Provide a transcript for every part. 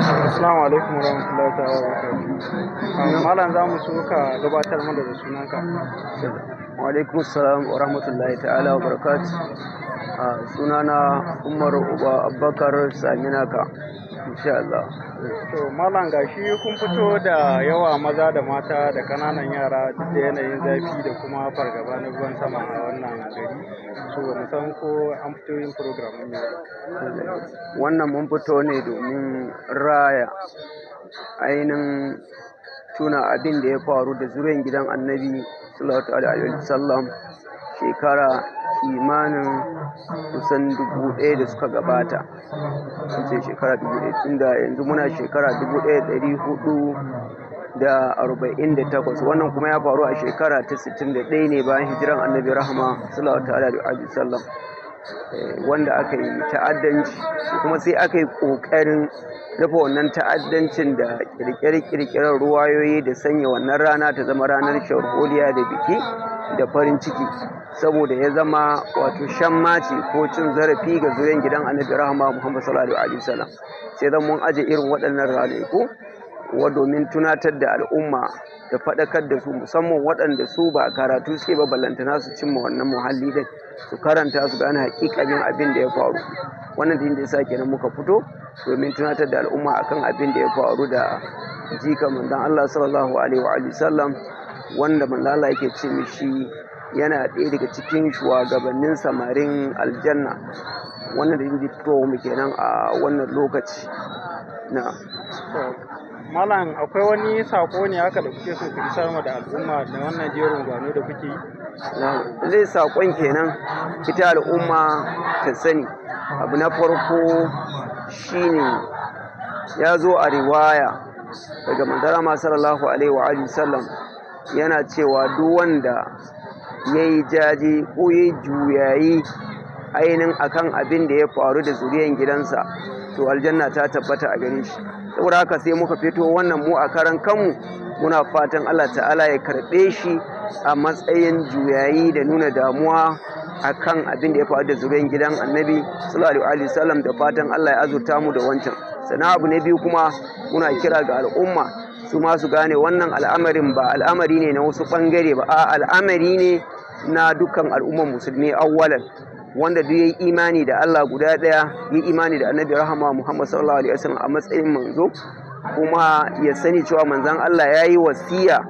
Assalamu alaikum warahmatullahi ta'ala wabarakatuh. Malam za mu so ka gabatar mana da sunanka. Wa alaikum assalam wa rahmatullahi ta'ala wa barakatuh. Sunana Umar Uba Abubakar Saminaka, insha Allah. To malam gashi kun fito da yawa maza da mata da kananan yara duk da yanayin zafi da kuma fargaba na ruwan sama a wannan gari. So mu san ko an fito yin program ne. Wannan mun fito ne domin raya ainihin tuna abin da ya faru da zuriyar gidan Annabi sallallahu alaihi wasallam shekara kimanin kusan 1000 da suka gabata. Sun ce shekara 1000 tunda yanzu muna shekara 1448, wannan kuma ya faru a shekara ta 61 ne bayan hijiran Annabi rahama sallallahu alaihi wasallam, wanda aka yi ta'addanci kuma sai aka yi ƙoƙarin rufe wannan ta'addancin da ƙirƙirar ruwayoyi da sanya wannan rana ta zama ranar sharholiya da biki da farin ciki, saboda ya zama wato shammaci ko cin zarafi ga zuriyar gidan Annabi rahama Muhammad sallallahu alaihi wasallam. Sai zan mun aje irin waɗannan ranaku domin tunatar da al'umma da faɗakar da su, musamman waɗanda su ba karatu suke ba ballantana su cimma wannan muhalli din, su karanta su gane haƙiƙanin abin da ya faru. Wannan da yasa kenan muka fito domin tunatar da al'umma akan abin da ya faru da jika manzon Allah sallallahu alaihi wa sallam, wanda manzon Allah yake ce mishi yana ɗaya daga cikin shugabannin samarin aljanna. Wannan da yake fitowa mu kenan a wannan lokaci. Malam akwai wani sako ne haka da kuke so ku isar da al'umma da wannan jerin gwano da kuke yi? Zai sakon kenan ita al'umma ta sani. Abu na farko shine ya zo a riwaya daga manzon sallallahu alaihi wa sallam yana cewa duk wanda yayi jaje ko yayi juyayi ainihin akan abin da ya faru da zuriyan gidansa, to aljanna ta tabbata a gare shi. Saboda haka sai muka fito wannan mu a karan kanmu muna fatan Allah ta'ala ya karɓe shi a matsayin juyayi da nuna damuwa akan abin da ya faru da zuriyar gidan Annabi sallallahu alaihi wasallam, da fatan Allah ya azurta mu da wancan. Sannan abu na biyu kuma muna kira ga al'umma su ma su gane wannan al'amarin ba al'amari ne na wasu ɓangare ba, a al'amari ne na dukkan al'ummar musulmi awwalan. Wanda duk yayi imani da Allah guda ɗaya, yi imani da Annabi rahama Muhammad sallallahu alaihi wasallam a matsayin manzo, kuma ya sani cewa manzon Allah ya yi wasiya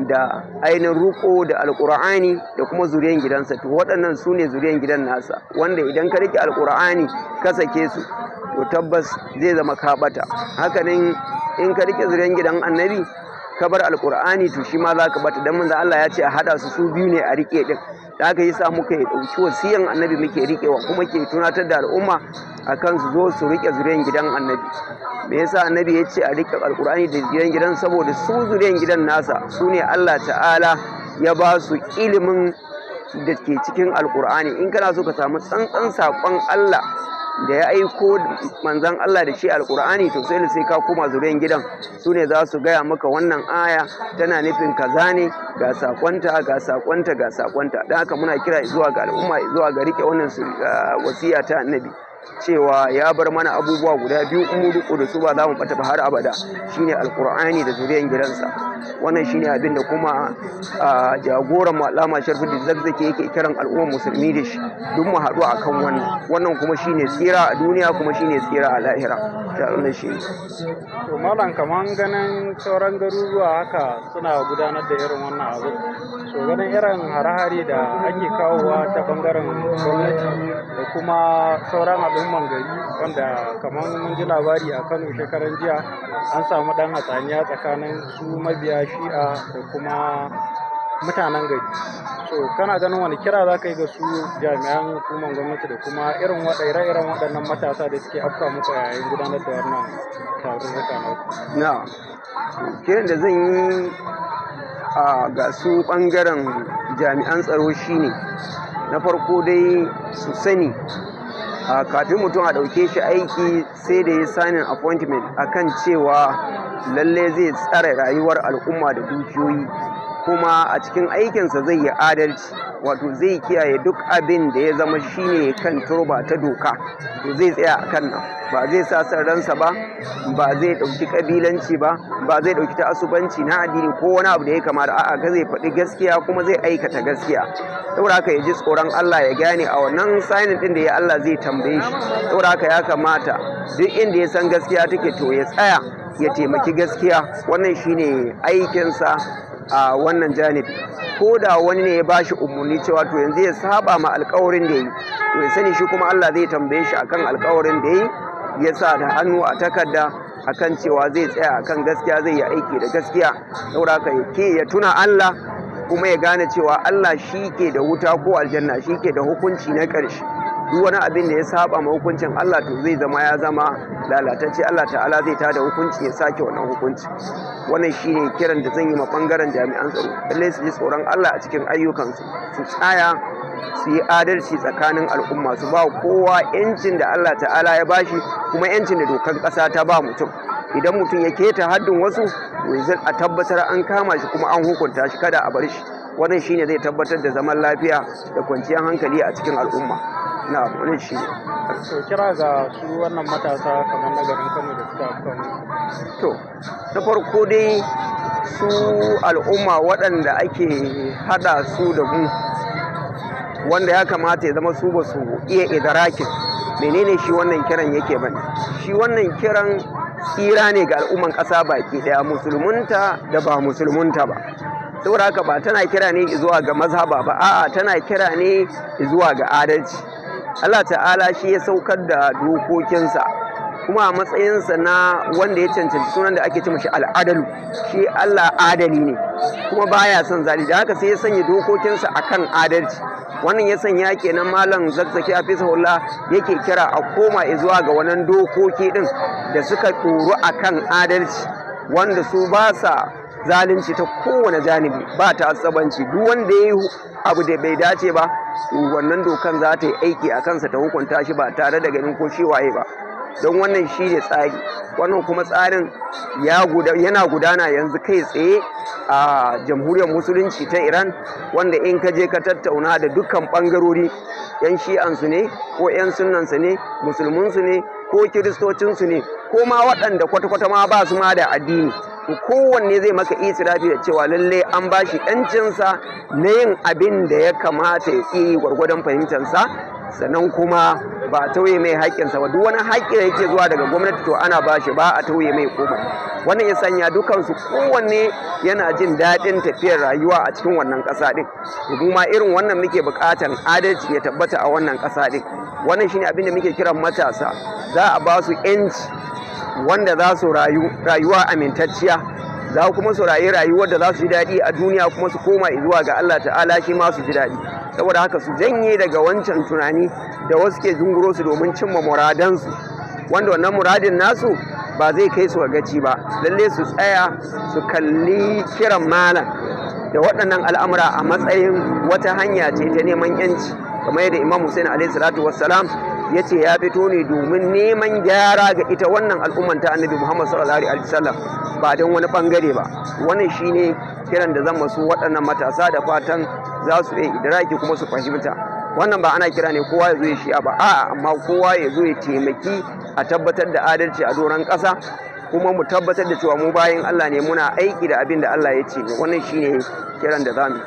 da ainihin ruko da alƙur'ani da kuma zuriyan gidansa. To waɗannan su ne zuriyan gidan nasa, wanda idan ka rike alƙur'ani ka sake su to tabbas zai zama ka ɓata. Hakanan in ka rike zuriyan gidan Annabi ka bar alƙur'ani to shi ma za ka ɓata, dan manzon Allah ya ce a haɗa su biyu ne a rike din. Da haka yasa muka ɗauki wasiyan Annabi muke riƙewa, kuma ke tunatar da al'umma akan su zo su riƙe zuriyar gidan Annabi. Me yasa Annabi ya ce a riƙe alƙur'ani da zuriyar gidan? Saboda su zuriyar gidan nasa su ne Allah ta'ala ya ba su ilimin da ke cikin alƙur'ani. In kana so ka samu tsantsan saƙon Allah da ya aiko manzon Allah da shi alƙur'ani, to sai ka koma zuriyar gidan, su ne za su gaya maka wannan aya tana nufin kaza ne, ga sakonta ga sakonta ga sakonta. Don haka muna kira zuwa ga al'umma zuwa ga rike wannan wasiya ta Annabi, cewa ya bar mana abubuwa guda biyu in mu riko da su ba za mu bata ba har abada, shine alqur'ani da zuriyar gidansa. Wannan shine abin da kuma jagoran mu Allama Sharfuddin Zakzaki yake kiran al'ummar musulmi da shi, duk mu haɗu akan wannan kuma shine tsira a duniya kuma shine tsira a lahira. Wannan shi. To malam, kaman ganin sauran garuruwa haka suna gudanar da irin wannan abu, so ganin irin hare-hare da ake kawowa ta bangaren gwamnati da kuma sauran al'umman gari, wanda kamar mun ji labari a Kano shekaran jiya an samu ɗan hatsaniya tsakanin su mabiya Shi'a da kuma mutanen gari. So kana ganin wani kira za ka yi ga su jami'an hukumar gwamnati da kuma irin ire-iren waɗannan matasa da suke afka muku yayin gudanar da wannan tarurruka na kiran da zan yi ga su ɓangaren jami'an tsaro shine, na farko dai su sani kafin mutum a ɗauke shi aiki sai da ya sanin appointment akan cewa lalle zai tsare rayuwar al'umma da dukiyoyi. kuma a cikin aikinsa zai yi adalci, wato zai kiyaye duk abin da ya zama shine kan turba ta doka, to zai tsaya a kan nan, ba zai sa san ransa ba, ba zai ɗauki ƙabilanci ba zai ɗauki ta'assubanci na addini ko wani abu da ya kamata, a'a ga zai faɗi gaskiya kuma zai aikata gaskiya. Saboda haka ya ji tsoron Allah ya gane a wannan sainin ɗin da ya Allah zai tambaye shi. Saboda haka ya kamata duk inda ya san gaskiya take to ya tsaya ya taimaki gaskiya, wannan shine aikinsa a wannan janibi. Ko da wani ne ya bashi umarni cewa to yanzu ya saba ma alƙawarin da yi, to ya sani shi kuma Allah zai tambaye shi akan alƙawarin da yi, ya sa da hannu a takarda akan cewa zai tsaya akan gaskiya, zai yi aiki da gaskiya. Saboda haka ya tuna Allah kuma ya gane cewa Allah shi ke da wuta ko aljanna, shi ke da hukunci na ƙarshe. Duk wani abin da ya saba ma hukuncin Allah to zai zama ya zama lalatacce, Allah ta'ala zai tada hukunci ya sake wannan hukunci. Wannan shine kiran da zan yi ma bangaren jami'an tsaro, lallai su ji tsoron Allah a cikin ayyukansu, su tsaya su yi adalci tsakanin al'umma, su ba kowa yancin da Allah ta'ala ya bashi kuma yancin da dokar ƙasa ta ba mutum. Idan mutum ya keta haddin wasu to a tabbatar an kama shi kuma an hukunta shi, kada a bar shi. Wannan shine zai tabbatar da zaman lafiya da kwanciyar hankali a cikin al'umma. Na wannan shi to kira ga su wannan matasa kamar na garin Kano da suka kan to na farko dai su al'umma waɗanda ake hada su da mu, wanda ya kamata ya zama su ba su iya idrakin menene shi wannan kiran yake bane. Shi wannan kiran tsira ne ga al'umman ƙasa baki ɗaya, musulmunta da ba musulmunta ba. Saboda haka ba tana kira ne zuwa ga mazhaba ba, a'a tana kira ne zuwa ga adalci. Allah ta'ala shi ya saukar da dokokinsa, kuma a matsayinsa na wanda ya cancanci sunan da ake ce mashi al'adalu, shi Allah adali ne kuma baya son zalunci, da haka sai ya sanya dokokinsa akan adalci. Wannan ya sanya kenan malam Zakzaki Hafizahullah yake kira a koma zuwa ga wannan dokoki din da suka tsoro akan adalci, wanda su ba sa zalunci ta kowane janibi, ba ta asabanci. Duk wanda ya yi abu da bai dace ba, wannan dokan za ta yi aiki a kansa ta hukunta shi ba tare da ganin ko shi waye ba. Don wannan shi ne tsari, wannan kuma tsarin yana gudana yanzu kai tsaye a jamhuriyar musulunci ta Iran, wanda in ka je ka tattauna da dukkan ɓangarori, 'yan shi'ansu ne ko 'yan sunnansu ne, musulmansu ne ko kiristocinsu ne, ko ma waɗanda kwata-kwata ma ba su ma da addini, kowanne zai maka itirafi da cewa lallai an ba shi 'yancinsa na yin abin da ya kamata ya yi gwargwadon fahimtarsa, sannan kuma ba a tauye mai haƙƙinsa ba. Duk wani haƙƙi da yake zuwa daga gwamnati to ana ba shi, ba a tauye mai komai. Wannan ya sanya dukansu kowanne yana jin daɗin tafiyar rayuwa a cikin wannan ƙasa ɗin. Mu ma irin wannan muke buƙatar adalci ya tabbata a wannan ƙasa ɗin. Wannan shine abin da muke kiran matasa, za a ba su 'yanci wanda za su rayuwa amintacciya, za kuma su rayu rayuwar da za su ji daɗi a duniya, kuma su koma zuwa ga Allah ta'ala shi ma su ji daɗi. Saboda haka su janye daga wancan tunani da wasu ke zunguro su domin cimma muradansu, wanda wannan muradin nasu ba zai kai su ga gaci ba. Lalle su tsaya su kalli kiran malam da waɗannan al'amura a matsayin wata hanya ce ta neman yanci, kamar yadda Imam Hussein alaihi salatu wassalam ya ce ya fito ne domin neman gyara ga ita wannan al'umman ta Annabi Muhammad sallallahu alaihi wasallam, ba don wani bangare ba. Wannan shine kiran da zan masu waɗannan matasa, da fatan za su yi idraki kuma su fahimta. Wannan ba ana kira ne kowa ya zo ya shi'a ba, a'a, amma kowa ya zo ya taimaki a tabbatar da adalci a doron ƙasa, kuma mu tabbatar da cewa mu bayan Allah ne, muna aiki da abin da Allah ya ce. Wannan shine kiran da zamu yi.